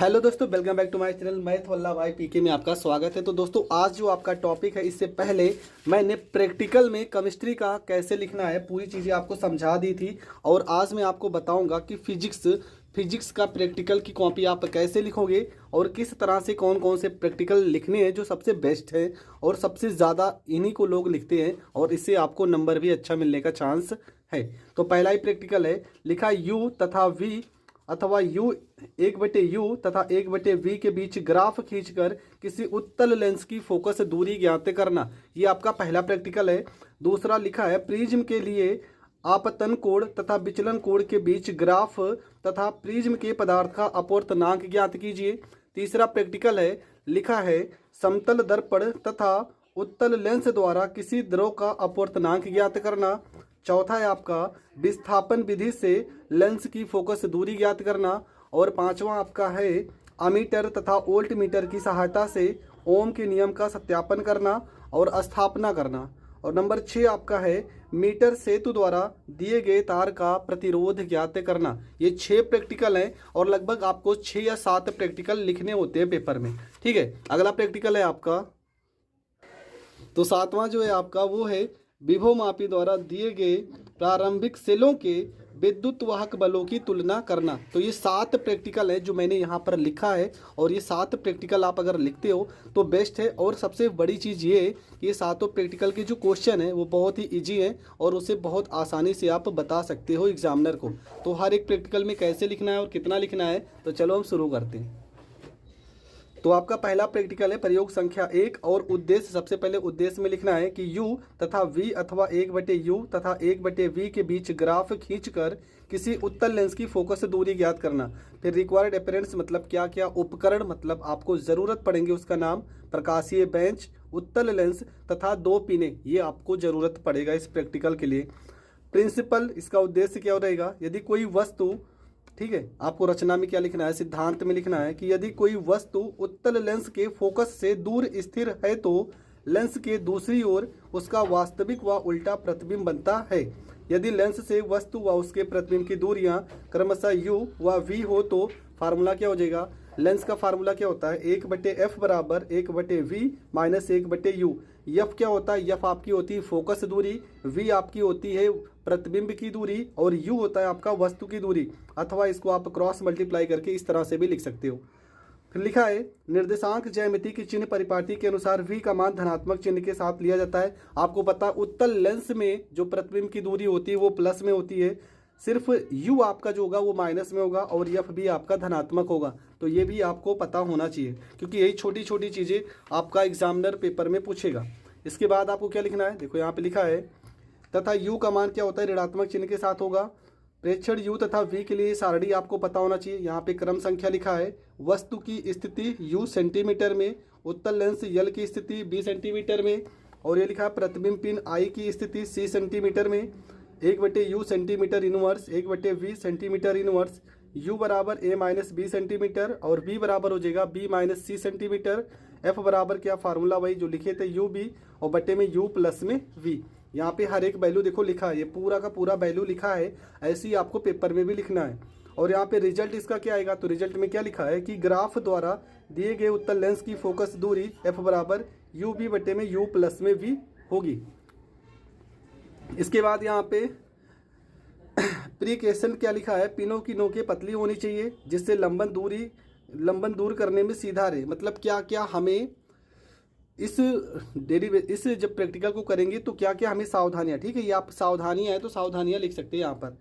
Hello दोस्तों, welcome back to my channel. Math वल्ला भाई पीके में आपका स्वागत है। तो दोस्तों आज जो आपका टॉपिक है, इससे पहले मैंने प्रैक्टिकल में केमिस्ट्री का कैसे लिखना है पूरी चीज़ें आपको समझा दी थी। और आज मैं आपको बताऊंगा कि फिजिक्स का प्रैक्टिकल की कॉपी आप कैसे लिखोगे और किस तरह से कौन कौन से प्रैक्टिकल लिखने हैं जो सबसे बेस्ट है और सबसे ज़्यादा इन्हीं को लोग लिखते हैं और इससे आपको नंबर भी अच्छा मिलने का चांस है। तो पहला ही प्रैक्टिकल है, लिखा यू तथा वी अथवा यू 1/u तथा 1/v के बीच ग्राफ खींचकर किसी उत्तल लेंस की फोकस दूरी ज्ञात करना। ये आपका पहला प्रैक्टिकल है। दूसरा लिखा है, प्रिज्म के लिए आपतन कोण तथा विचलन कोण के बीच ग्राफ तथा प्रिज्म के पदार्थ का अपवर्तनांक ज्ञात कीजिए। तीसरा प्रैक्टिकल है, लिखा है, समतल दर्पण तथा उत्तल लेंस द्वारा किसी द्रव का अपवर्तनांक ज्ञात करना। चौथा है आपका, विस्थापन विधि से लेंस की फोकस दूरी ज्ञात करना। और पांचवा आपका है, अमीटर तथा वोल्ट मीटर की सहायता से ओम के नियम का सत्यापन करना और स्थापना करना। और नंबर 6 आपका है, मीटर सेतु द्वारा दिए गए तार का प्रतिरोध ज्ञात करना। ये 6 प्रैक्टिकल हैं और लगभग आपको 6 या 7 प्रैक्टिकल लिखने होते हैं पेपर में। ठीक है, अगला प्रैक्टिकल है आपका, तो 7वां जो है आपका वो है, विभवमापी द्वारा दिए गए प्रारंभिक सेलों के विद्युत वाहक बलों की तुलना करना। तो ये 7 प्रैक्टिकल है जो मैंने यहाँ पर लिखा है और ये 7 प्रैक्टिकल आप अगर लिखते हो तो बेस्ट है। और सबसे बड़ी चीज़ ये है कि ये 7 प्रैक्टिकल के जो क्वेश्चन है वो बहुत ही इजी है और उसे बहुत आसानी से आप बता सकते हो एग्जामिनर को। तो हर एक प्रैक्टिकल में कैसे लिखना है और कितना लिखना है, तो चलो हम शुरू करते हैं। तो आपका पहला प्रैक्टिकल है प्रयोग संख्या 1 और उद्देश्य, सबसे पहले उद्देश्य में लिखना है कि u तथा v अथवा 1/u तथा 1/v के बीच ग्राफ खींचकर किसी उत्तल लेंस की फोकस दूरी ज्ञात करना। फिर रिक्वायर्ड अपेरेंस मतलब क्या क्या, उपकरण मतलब आपको ज़रूरत पड़ेंगे उसका नाम, प्रकाशीय बेंच, उत्तल लेंस तथा 2 पिने, ये आपको ज़रूरत पड़ेगा इस प्रैक्टिकल के लिए। प्रिंसिपल, इसका उद्देश्य क्या रहेगा, यदि कोई वस्तु, ठीक है, आपको रचना में क्या लिखना है, सिद्धांत में लिखना है कि यदि कोई वस्तु उत्तल लेंस के फोकस से दूर स्थिर है तो लेंस के दूसरी ओर उसका वास्तविक व उल्टा प्रतिबिंब बनता है। यदि लेंस से वस्तु व उसके प्रतिबिंब की दूरियां क्रमशः u व v हो तो फार्मूला क्या हो जाएगा, लेंस का फार्मूला क्या होता है, 1/f बराबर 1/v माइनस 1/u। यफ क्या होता है, यफ आपकी होती है फोकस दूरी, v आपकी होती है प्रतिबिंब की दूरी और u होता है आपका वस्तु की दूरी। अथवा इसको आप क्रॉस मल्टीप्लाई करके इस तरह से भी लिख सकते हो। फिर लिखा है, निर्देशांक ज्यामिति की चिन्ह परिपाटी के अनुसार v का मान धनात्मक चिन्ह के साथ लिया जाता है। आपको पता है उत्तल लेंस में जो प्रतिबिंब की दूरी होती है वो प्लस में होती है, सिर्फ u आपका जो होगा वो माइनस में होगा और f भी आपका धनात्मक होगा। तो ये भी आपको पता होना चाहिए क्योंकि यही छोटी छोटी चीज़ें आपका एग्जामिनर पेपर में पूछेगा। इसके बाद आपको क्या लिखना है, देखो यहाँ पे लिखा है, तथा u का मान क्या होता है, ऋणात्मक चिन्ह के साथ होगा। प्रेक्षण u तथा v के लिए सारणी आपको पता होना चाहिए। यहाँ पे क्रम संख्या लिखा है, वस्तु की स्थिति u सेंटीमीटर में, उत्तल लेंस यल की स्थिति b सेंटीमीटर में, और ये लिखा है प्रतिबिंब पिन I की स्थिति c सेंटीमीटर में, 1/u centimetre inverse, 1/v centimetre inverse, u बराबर a माइनस बी सेंटीमीटर और v बराबर हो जाएगा b माइनस सी सेंटीमीटर। f बराबर क्या, फार्मूला वही जो लिखे थे u b और बटे में u प्लस में v। यहाँ पे हर एक वैल्यू देखो लिखा है, ये पूरा का पूरा वैल्यू लिखा है, ऐसे ही आपको पेपर में भी लिखना है। और यहाँ पे रिजल्ट इसका क्या आएगा, तो रिजल्ट में क्या लिखा है कि ग्राफ द्वारा दिए गए उत्तल लेंस की फोकस दूरी f बराबर u b बटे में u प्लस में v होगी। इसके बाद यहाँ पे प्रीकेशन क्या लिखा है, पिनों की नोकें पतली होनी चाहिए जिससे लंबन दूर करने में सीधा रहे। मतलब क्या क्या हमें इस जब प्रैक्टिकल को करेंगे तो क्या क्या हमें सावधानियां, ठीक है, ये आप सावधानियां है तो सावधानियां लिख सकते हैं यहाँ पर,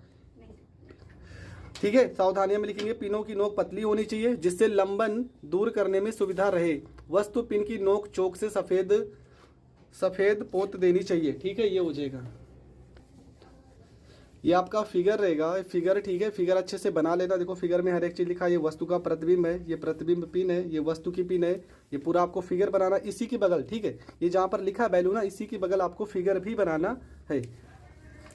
ठीक है। सावधानियां में लिखेंगे, पिनों की नोक पतली होनी चाहिए जिससे लंबन दूर करने में सुविधा रहे। वस्तु पिन की नोक चौक से सफेद पोत देनी चाहिए, ठीक है, ये हो जाएगा। ये आपका फिगर रहेगा, फिगर, ठीक है, फिगर अच्छे से बना लेना। देखो फिगर में हर एक चीज़ लिखा है, ये वस्तु का प्रतिबिंब है, ये प्रतिबिंब पिन है, ये वस्तु की पिन है, ये पूरा आपको फिगर बनाना इसी की बगल, ठीक है, ये जहाँ पर लिखा है वैल्यू ना, इसी की बगल आपको फिगर भी बनाना है।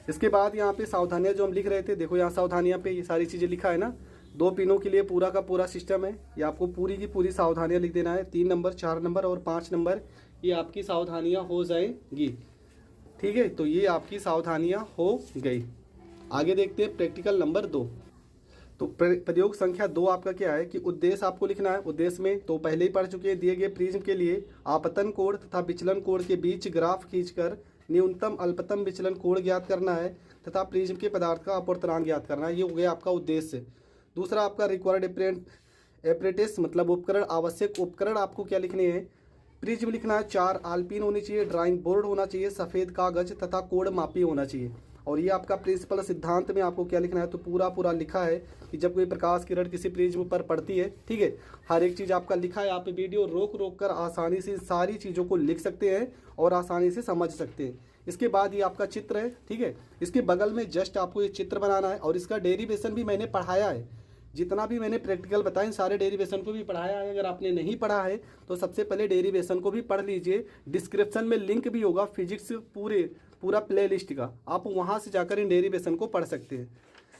इसके बाद यहाँ पे सावधानियाँ जो हम लिख रहे थे, देखो यहाँ सावधानियाँ पे ये सारी चीज़ें लिखा है ना, 2 पिनों के लिए पूरा का पूरा सिस्टम है, ये आपको पूरी की पूरी सावधानियाँ लिख देना है। 3 नंबर, 4 नंबर और 5 नंबर ये आपकी सावधानियाँ हो जाएंगी, ठीक है। तो ये आपकी सावधानियाँ हो गई। आगे देखते हैं प्रैक्टिकल नंबर 2। तो प्रयोग संख्या 2 आपका क्या है कि उद्देश्य आपको लिखना है। उद्देश्य में तो पहले ही पढ़ चुके हैं, दिए गए प्रिज्म के लिए आपतन कोण तथा विचलन कोण के बीच ग्राफ खींचकर न्यूनतम अल्पतम विचलन कोण ज्ञात करना है तथा प्रिज्म के पदार्थ का अपवर्तनांक ज्ञात करना है। ये हो गया आपका उद्देश्य। दूसरा आपका रिक्वायर्ड एपरेटिस मतलब उपकरण, आवश्यक उपकरण आपको क्या लिखने हैं। प्रिज्म लिखना है 4 आलपीन होनी चाहिए, ड्राइंग बोर्ड होना चाहिए, सफ़ेद कागज तथा कोण मापी होना चाहिए। और ये आपका प्रिंसिपल सिद्धांत में आपको क्या लिखना है, तो पूरा लिखा है कि जब कोई प्रकाश किरण किसी प्रिज्म पर पड़ती है, ठीक है, हर एक चीज़ आपका लिखा है। आप वीडियो रोक कर आसानी से सारी चीज़ों को लिख सकते हैं और आसानी से समझ सकते हैं। इसके बाद ये आपका चित्र है, ठीक है, इसके बगल में जस्ट आपको ये चित्र बनाना है और इसका डेरिवेशन भी मैंने पढ़ाया है। जितना भी मैंने प्रैक्टिकल बताया सारे डेरिवेशन को भी पढ़ाया है। अगर आपने नहीं पढ़ा है तो सबसे पहले डेरिवेशन को भी पढ़ लीजिए। डिस्क्रिप्शन में लिंक भी होगा फिजिक्स पूरा प्लेलिस्ट का, आप वहाँ से जाकर इन डेरिवेशन को पढ़ सकते हैं।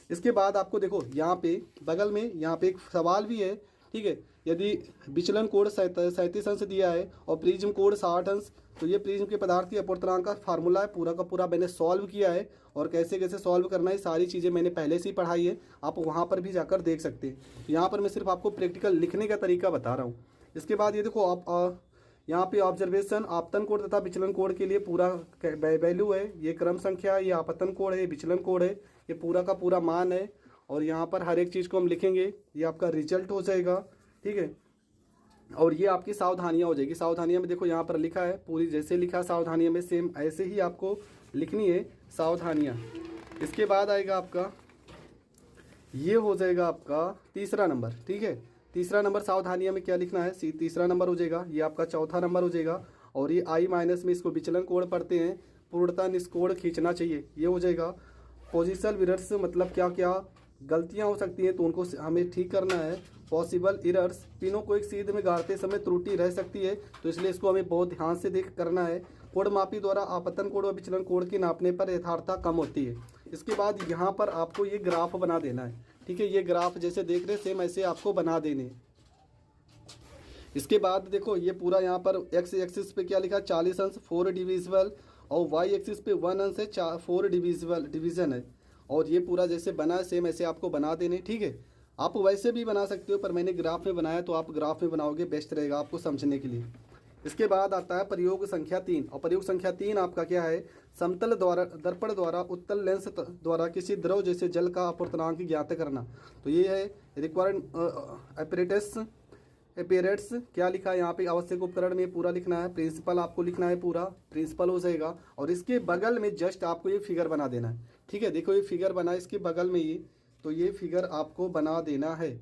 इसके बाद आपको देखो यहाँ पे बगल में यहाँ पे एक सवाल भी है, ठीक है, यदि विचलन कोण 37 अंश दिया है और प्रिज्म कोण 60 अंश, तो ये प्रिज्म के पदार्थ की अपवर्तनांक का फार्मूला है। पूरा का पूरा मैंने सॉल्व किया है और कैसे कैसे सॉल्व करना है सारी चीज़ें मैंने पहले से ही पढ़ाई है, आप वहाँ पर भी जाकर देख सकते हैं। यहाँ पर मैं सिर्फ आपको प्रैक्टिकल लिखने का तरीका बता रहा हूँ। इसके बाद ये देखो आप यहाँ पे ऑब्जर्वेशन आपतन कोण तथा विचलन कोण के लिए पूरा वैल्यू है, ये क्रम संख्या, ये आपतन कोण है, विचलन कोण है, ये पूरा का पूरा मान है। और यहाँ पर हर एक चीज़ को हम लिखेंगे, ये आपका रिजल्ट हो जाएगा, ठीक है। और ये आपकी सावधानियाँ हो जाएगी। सावधानियाँ में देखो यहाँ पर लिखा है, पूरी जैसे लिखा है सावधानियाँ में सेम ऐसे ही आपको लिखनी है सावधानियाँ। इसके बाद आएगा आपका, ये हो जाएगा आपका तीसरा नंबर, ठीक है। तीसरा नंबर सावधानियाँ में क्या लिखना है, तीसरा नंबर हो जाएगा, ये आपका चौथा नंबर हो जाएगा। और ये आई माइनस में इसको विचलन कोण पढ़ते हैं, पूर्णतः निष्कोण खींचना चाहिए, ये हो जाएगा। पोजिशनल विरर्स मतलब क्या क्या गलतियां हो सकती हैं तो उनको हमें ठीक करना है। पॉसिबल इरर्स, पिनों को एक सीध में गाड़ते समय त्रुटि रह सकती है तो इसलिए इसको हमें बहुत ध्यान से देख करना है। कोण मापी द्वारा आपतन कोण व विचलन कोण की नापने पर यथार्थता कम होती है। इसके बाद यहाँ पर आपको ये ग्राफ बना देना है, ठीक है, ये ग्राफ जैसे देख रहे सेम ऐसे आपको बना देने। इसके बाद देखो ये पूरा यहाँ पर एक्स एक्सिस पे क्या लिखा, 40 अंश 4 डिविजिबल, और वाई एक्सिस पे 1 अंश है 4 डिवीजन है। और ये पूरा जैसे बना है सेम ऐसे आपको बना देने, ठीक है। आप वैसे भी बना सकते हो पर मैंने ग्राफ में बनाया तो आप ग्राफ में बनाओगे बेस्ट रहेगा आपको समझने के लिए। इसके बाद आता है प्रयोग संख्या 3, और प्रयोग संख्या 3 आपका क्या है, समतल दर्पण द्वारा उत्तल लेंस द्वारा किसी द्रव जैसे जल का अपवर्तनांक ज्ञात करना। तो ये है रिक्वायर्ड एपेरेट्स क्या लिखा है यहाँ पे, आवश्यक उपकरण में पूरा लिखना है। प्रिंसिपल आपको लिखना है, पूरा प्रिंसिपल हो जाएगा। और इसके बगल में जस्ट आपको ये फिगर बना देना है, ठीक है। देखो ये फिगर बना है इसके बगल में, ये तो ये फिगर आपको बना देना है।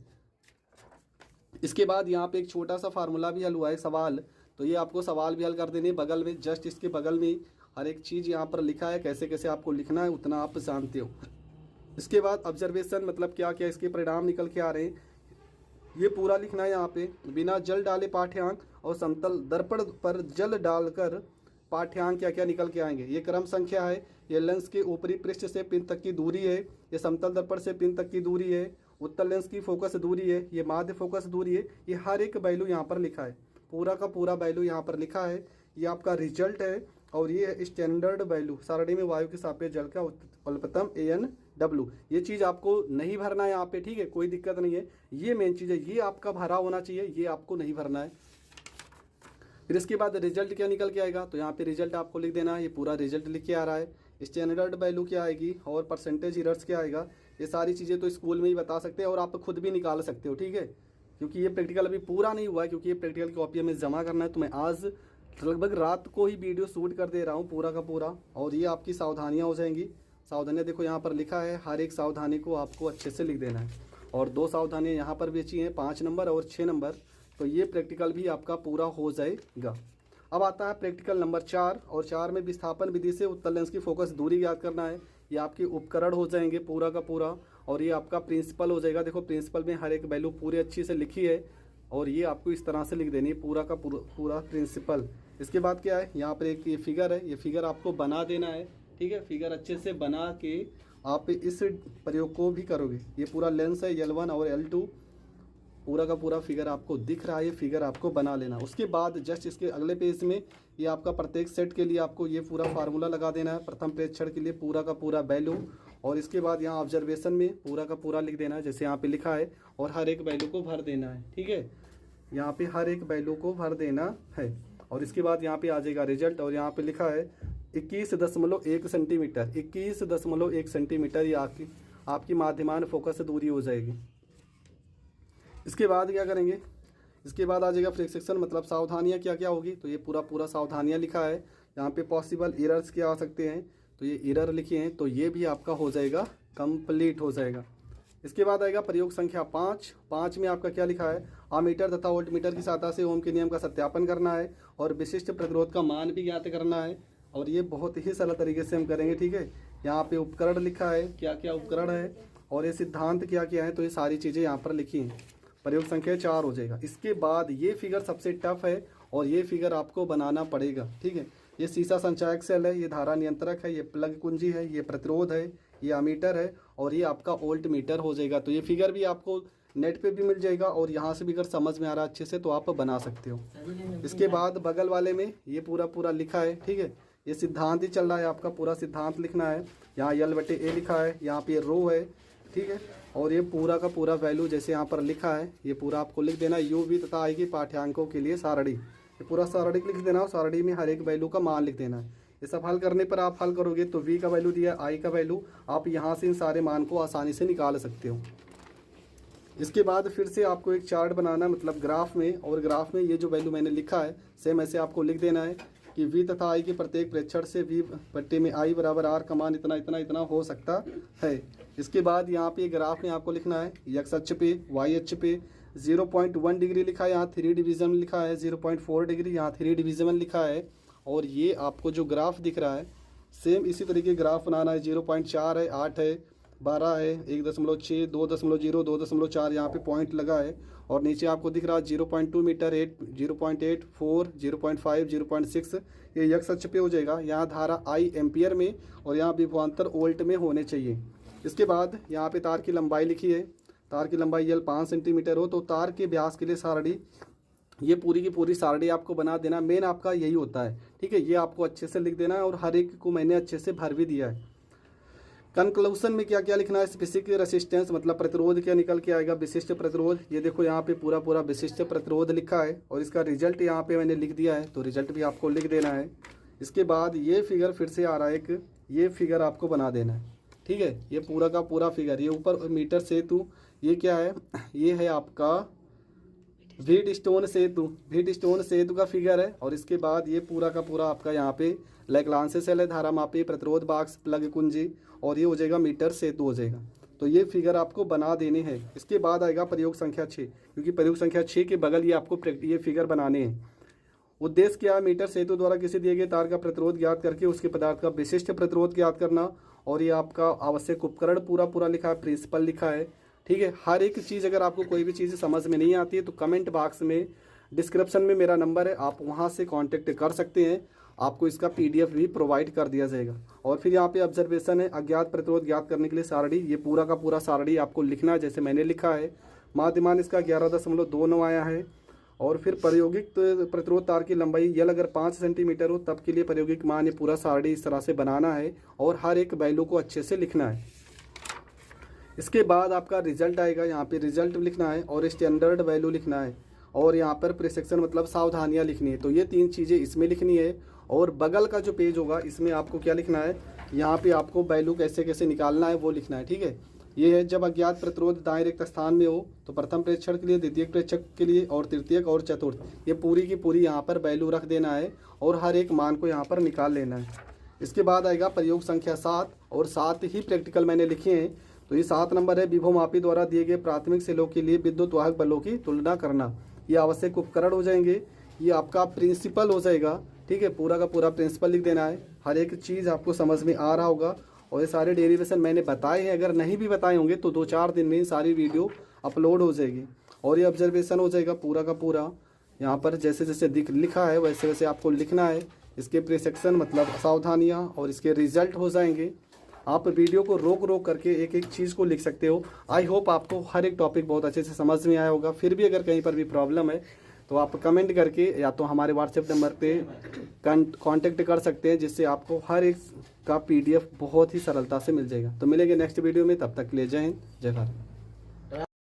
इसके बाद यहाँ पे एक छोटा सा फार्मूला भी हल हुआ है, सवाल, तो ये आपको सवाल भी हल कर देने बगल में, जस्ट इसके बगल में हर एक चीज़ यहाँ पर लिखा है, कैसे कैसे आपको लिखना है उतना आप जानते हो। इसके बाद ऑब्जर्वेशन मतलब क्या क्या इसके परिणाम निकल के आ रहे हैं, ये पूरा लिखना है यहाँ पे। बिना जल डाले पाठ्यांक और समतल दर्पण पर जल डालकर पाठ्यांक क्या क्या निकल के आएंगे। ये क्रम संख्या है, ये लेंस के ऊपरी पृष्ठ से पिन तक की दूरी है, ये समतल दर्पण से पिन तक की दूरी है, उत्तल लेंस की फोकस दूरी है, ये माध्य फोकस दूरी है। ये हर एक वैल्यू यहाँ पर लिखा है, पूरा का पूरा वैल्यू यहाँ पर लिखा है। ये आपका रिजल्ट है और ये है स्टैंडर्ड वैल्यू, सारणी में वायु के सापेक्ष जल का अल्पतम ANW। ये चीज़ आपको नहीं भरना है यहाँ पे, ठीक है, कोई दिक्कत नहीं है। ये मेन चीज़ है, ये आपका भरा होना चाहिए, ये आपको नहीं भरना है। फिर इसके बाद रिजल्ट क्या निकल के आएगा, तो यहाँ पे रिजल्ट आपको लिख देना है, ये पूरा रिजल्ट लिख के आ रहा है। स्टैंडर्ड वैल्यू क्या आएगी और परसेंटेज इरर्स क्या आएगा, ये सारी चीज़ें तो स्कूल में ही बता सकते हैं और आप खुद भी निकाल सकते हो, ठीक है। क्योंकि ये प्रैक्टिकल अभी पूरा नहीं हुआ है, क्योंकि ये प्रैक्टिकल कॉपी हमें जमा करना है, तो मैं आज लगभग रात को ही वीडियो शूट कर दे रहा हूँ पूरा का पूरा। और ये आपकी सावधानियाँ हो जाएंगी। सावधानियाँ देखो यहाँ पर लिखा है, हर एक सावधानी को आपको अच्छे से लिख देना है। और 2 सावधानियाँ यहाँ पर भी अच्छी हैं, 5 नंबर और 6 नंबर। तो ये प्रैक्टिकल भी आपका पूरा हो जाएगा। अब आता है प्रैक्टिकल नंबर 4, और 4 में विस्थापन विधि से उत्तल लेंस की फोकस दूरी याद करना है। ये आपके उपकरण हो जाएंगे पूरा का पूरा, और ये आपका प्रिंसिपल हो जाएगा। देखो प्रिंसिपल में हर एक वैल्यू पूरी अच्छी से लिखी है और ये आपको इस तरह से लिख देनी है, पूरा का पूरा प्रिंसिपल। इसके बाद क्या है, यहाँ पर एक ये फिगर है, ये फिगर आपको बना देना है, ठीक है। फिगर अच्छे से बना के आप इस प्रयोग को भी करोगे। ये पूरा लेंस है L1 और L2, पूरा का पूरा फिगर आपको दिख रहा है, ये फिगर आपको बना लेना। उसके बाद जस्ट इसके अगले पेज में ये आपका प्रत्येक सेट के लिए आपको ये पूरा फार्मूला लगा देना है। प्रथम प्रेक्षण के लिए पूरा का पूरा वैल्यू और इसके बाद यहाँ ऑब्जर्वेशन में पूरा का पूरा लिख देना है जैसे यहाँ पे लिखा है, और हर एक वैल्यू को भर देना है। ठीक है, यहाँ पे हर एक वैल्यू को भर देना है। और इसके बाद यहाँ पे आ जाएगा रिजल्ट, और यहाँ पे लिखा है 21.1 सेंटीमीटर, 21.1 सेंटीमीटर ये आपकी माध्यमान फोकस से दूरी हो जाएगी। इसके बाद क्या करेंगे, इसके बाद आ जाएगा फ्रिक्शन मतलब सावधानियाँ क्या क्या होगी, तो ये पूरा सावधानियाँ लिखा है। यहाँ पे पॉसिबल एरर्स क्या आ सकते हैं, तो ये एरर लिखे हैं, तो ये भी आपका हो जाएगा, कंप्लीट हो जाएगा। इसके बाद आएगा प्रयोग संख्या 5 में आपका क्या लिखा है, आमीटर तथा वोल्टमीटर की सहायता से ओम के नियम का सत्यापन करना है और विशिष्ट प्रतिरोध का मान भी ज्ञात करना है, और ये बहुत ही सरल तरीके से हम करेंगे। ठीक है, यहाँ पे उपकरण लिखा है, क्या क्या उपकरण है और ये सिद्धांत क्या क्या है, तो ये सारी चीज़ें यहाँ पर लिखी हैं। प्रयोग संख्या 4 हो जाएगा। इसके बाद ये फिगर सबसे टफ है और ये फिगर आपको बनाना पड़ेगा। ठीक है, ये सीसा संचायक सेल है, ये धारा नियंत्रक है, ये प्लग कुंजी है, ये प्रतिरोध है, ये अमीटर है, और ये आपका वोल्ट मीटर हो जाएगा। तो ये फिगर भी आपको नेट पे भी मिल जाएगा, और यहाँ से भी अगर समझ में आ रहा है अच्छे से तो आप बना सकते हो। इसके बाद बगल वाले में ये पूरा लिखा है। ठीक है, ये सिद्धांत ही चल रहा है, आपका पूरा सिद्धांत लिखना है। यहाँ L/A लिखा है, यहाँ पे रो है। ठीक है, और ये पूरा का पूरा वैल्यू जैसे यहाँ पर लिखा है ये पूरा आपको लिख देना। UV तथा I की पाठ्यांकों के लिए सारणी, ये पूरा सारणी लिख देना, और सारणी में हर एक वैल्यू का मान लिख देना है। ये सब हल करने पर आप हल करोगे तो V का वैल्यू दिया, I का वैल्यू, आप यहाँ से इन सारे मान को आसानी से निकाल सकते हो। इसके बाद फिर से आपको एक चार्ट बनाना मतलब ग्राफ में, और ग्राफ में ये जो वैल्यू मैंने लिखा है सेम ऐसे आपको लिख देना है कि V तथा I के प्रत्येक प्रेक्षण से V में I बराबर R का मान इतना इतना इतना हो सकता है। इसके बाद यहाँ पे ग्राफ में आपको लिखना है X अक्ष पे, Y अक्ष पे 0.1 डिग्री लिखा है, यहाँ 3 डिवीजन लिखा है, 0.4 डिग्री यहाँ 3 डिवीजन लिखा है। और ये आपको जो ग्राफ दिख रहा है सेम इसी तरीके ग्राफ बनाना है। 0.4 है, 8 है, 12 है, 1.6, 2.0, 2.4 यहाँ पे पॉइंट लगा है, और नीचे आपको दिख रहा है 0.2 मीटर, 8, 0.8, 4, 0.5, 0.6, ये X अक्ष पे हो जाएगा। यहाँ धारा I एम्पियर में और यहाँ विभवांतर वोल्ट में होने चाहिए। इसके बाद यहाँ पे तार की लंबाई लिखी है, तार की लंबाई L 5 सेंटीमीटर हो, तो तार के व्यास के लिए सारणी, ये पूरी की पूरी सारणी आपको बना देना। मेन आपका यही होता है। ठीक है, ये आपको अच्छे से लिख देना है, और हर एक को मैंने अच्छे से भर भी दिया है। कंक्लूजन में क्या क्या लिखना है, स्पेसिफिक रेसिस्टेंस मतलब प्रतिरोध क्या निकल के आएगा, विशिष्ट प्रतिरोध, ये देखो यहाँ पे पूरा विशिष्ट प्रतिरोध लिखा है, और इसका रिजल्ट यहाँ पे मैंने लिख दिया है, तो रिजल्ट भी आपको लिख देना है। इसके बाद ये फिगर फिर से आ रहा है एक, ये फिगर आपको बना देना है। ठीक है, ये पूरा का पूरा फिगर, ये ऊपर मीटर सेतु, ये क्या है, ये है आपका व्हीटस्टोन सेतु का फिगर है। और इसके बाद ये पूरा का पूरा आपका यहाँ पे लैग्रांज सेल है, धारा मापी, प्रतिरोध बॉक्स, प्लग कुंजी, और ये हो जाएगा मीटर सेतु हो जाएगा। तो ये फिगर आपको बना देने हैं। इसके बाद आएगा प्रयोग संख्या 6, क्योंकि प्रयोग संख्या 6 के बगल ये आपको ये फिगर बनाने हैं। उद्देश्य क्या है, मीटर सेतु द्वारा किसी दिए गए तार का प्रतिरोध ज्ञात करके उसके पदार्थ का विशिष्ट प्रतिरोध ज्ञात करना। और ये आपका आवश्यक उपकरण पूरा लिखा है, प्रिंसिपल लिखा है। ठीक है, हर एक चीज़ अगर आपको कोई भी चीज़ समझ में नहीं आती है तो कमेंट बॉक्स में डिस्क्रिप्शन में मेरा नंबर है, आप वहाँ से कांटेक्ट कर सकते हैं, आपको इसका PDF भी प्रोवाइड कर दिया जाएगा। और फिर यहाँ पे ऑब्जर्वेशन है, अज्ञात प्रतिरोध ज्ञात करने के लिए सारणी, ये पूरा का पूरा सारणी आपको लिखना है जैसे मैंने लिखा है। माध्यमान इसका 11.29 आया है। और फिर प्रायोगिक प्रतिरोध तार की लंबाई L अगर 5 सेंटीमीटर हो तब के लिए प्रायोगिक मान, ये पूरा सारणी इस तरह से बनाना है, और हर एक वैल्यू को अच्छे से लिखना है। इसके बाद आपका रिजल्ट आएगा, यहाँ पे रिजल्ट लिखना है और स्टैंडर्ड वैल्यू लिखना है, और यहाँ पर प्रिसेक्शन मतलब सावधानियाँ लिखनी है। तो ये 3 चीज़ें इसमें लिखनी है। और बगल का जो पेज होगा इसमें आपको क्या लिखना है, यहाँ पे आपको वैल्यू कैसे कैसे निकालना है वो लिखना है। ठीक है, ये है जब अज्ञात प्रतिरोध दाएं रिक्त स्थान में हो तो प्रथम प्रेक्षण के लिए, द्वितीय प्रेक्षक के लिए, और तृतीयक और चतुर्थ, ये पूरी की पूरी यहाँ पर वैल्यू रख देना है, और हर एक मान को यहाँ पर निकाल लेना है। इसके बाद आएगा प्रयोग संख्या 7, और 7 ही प्रैक्टिकल मैंने लिखे हैं। तो ये 7 नंबर है, विभवमापी द्वारा दिए गए प्राथमिक सेलों के लिए विद्युत वाहक बलों की तुलना करना। ये आवश्यक उपकरण हो जाएंगे, ये आपका प्रिंसिपल हो जाएगा। ठीक है, पूरा का पूरा प्रिंसिपल लिख देना है, हर एक चीज़ आपको समझ में आ रहा होगा। और ये सारे डेरिवेशन मैंने बताए हैं, अगर नहीं भी बताए होंगे तो 2-4 दिन में सारी वीडियो अपलोड हो जाएगी। और ये ऑब्जर्वेशन हो जाएगा पूरा का पूरा, यहाँ पर जैसे जैसे लिखा है वैसे वैसे आपको लिखना है। इसके प्रिसेक्शन मतलब सावधानियाँ, और इसके रिजल्ट हो जाएंगे। आप वीडियो को रोक करके एक एक चीज़ को लिख सकते हो। आई होप आपको हर एक टॉपिक बहुत अच्छे से समझ में आया होगा। फिर भी अगर कहीं पर भी प्रॉब्लम है तो आप कमेंट करके या तो हमारे व्हाट्सएप नंबर पे कांटेक्ट कर सकते हैं, जिससे आपको हर एक का PDF बहुत ही सरलता से मिल जाएगा। तो मिलेंगे नेक्स्ट वीडियो में, तब तक के लिए जय हिंद जय भारत।